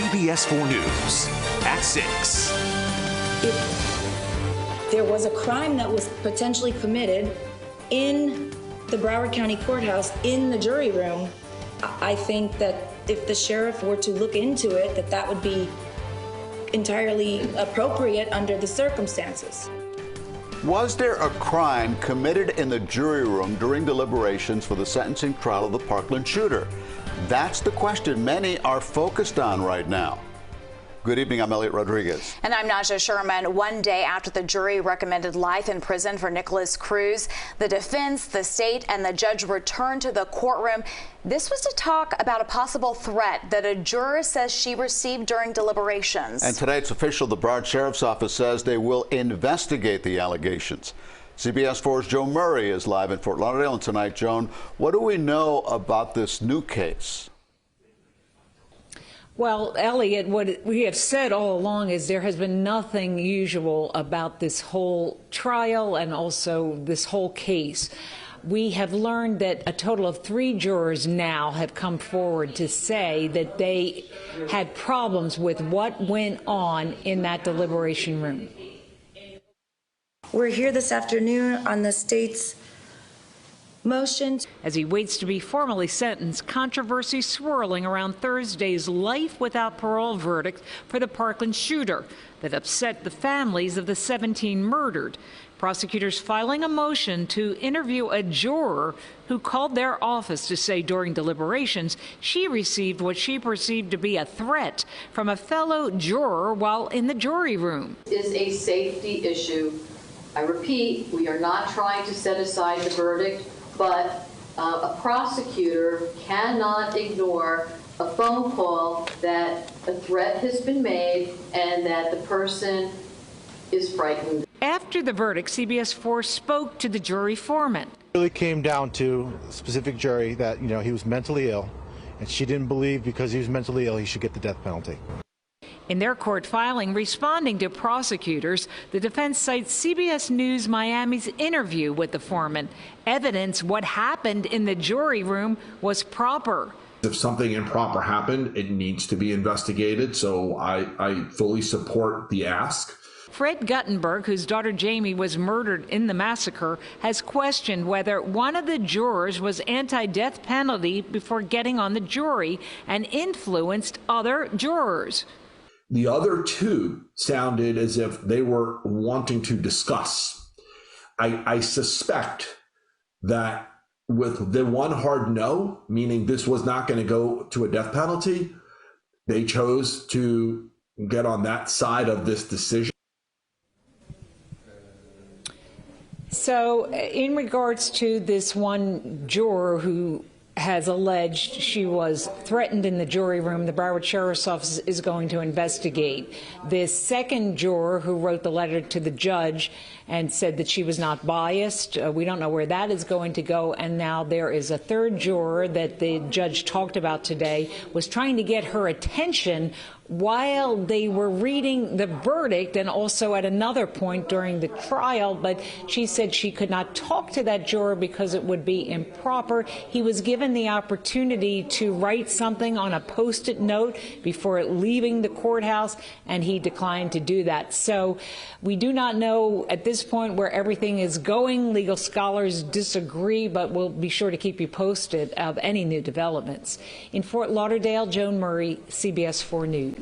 CBS 4 News at 6. If there was a crime that was potentially committed in the Broward County Courthouse in the jury room, I think that if the sheriff were to look into it, that would be entirely appropriate under the circumstances. Was there a crime committed in the jury room during deliberations for the sentencing trial of the Parkland shooter? That's the question many are focused on right now. Good evening, I'm Elliot Rodriguez. And I'm Naja Sherman. One day after the jury recommended life in prison for Nikolas Cruz, the defense, the state, and the judge returned to the courtroom. This was to talk about a possible threat that a juror says she received during deliberations. And today it's official. The Broward Sheriff's Office says they will investigate the allegations. CBS 4's Joan Murray is live in Fort Lauderdale. And tonight, Joan, what do we know about this new case? Well, Elliot, what we have said all along is there has been nothing usual about this whole trial and also this whole case. We have learned that a total of 3 jurors now have come forward to say that they had problems with what went on in that deliberation room. We're here this afternoon on the state's motion. As he waits to be formally sentenced, controversy swirling around Thursday's life without parole verdict for the Parkland shooter that upset the families of the 17 murdered. Prosecutors filing a motion to interview a juror who called their office to say during deliberations she received what she perceived to be a threat from a fellow juror while in the jury room. This is a safety issue. I repeat, we are not trying to set aside the verdict, but a prosecutor cannot ignore a phone call that a threat has been made and that the person is frightened. After the verdict, CBS 4 spoke to the jury foreman. It really came down to a specific jury that, he was mentally ill, and she didn't believe because he was mentally ill he should get the death penalty. In their court filing responding to prosecutors, the defense cites CBS News Miami's interview with the foreman. Evidence what happened in the jury room was proper. If something improper happened, it needs to be investigated, so I fully support the ask. Fred Guttenberg, whose daughter Jamie was murdered in the massacre, has questioned whether one of the jurors was anti-death penalty before getting on the jury and influenced other jurors. The other 2 sounded as if they were wanting to discuss. I suspect that with the one hard no, meaning this was not going to go to a death penalty, they chose to get on that side of this decision. So in regards to this one juror who has alleged she was threatened in the jury room, the Broward Sheriff's Office is going to investigate. This second juror who wrote the letter to the judge and said that she was not biased, we don't know where that is going to go. And now there is a third juror that the judge talked about today, was trying to get her attention while they were reading the verdict and also at another point during the trial, but she said she could not talk to that juror because it would be improper. He was given the opportunity to write something on a Post-it note before leaving the courthouse, and he declined to do that. So we do not know at this point where everything is going. Legal scholars disagree, but we'll be sure to keep you posted of any new developments. In Fort Lauderdale, Joan Murray, CBS 4 News.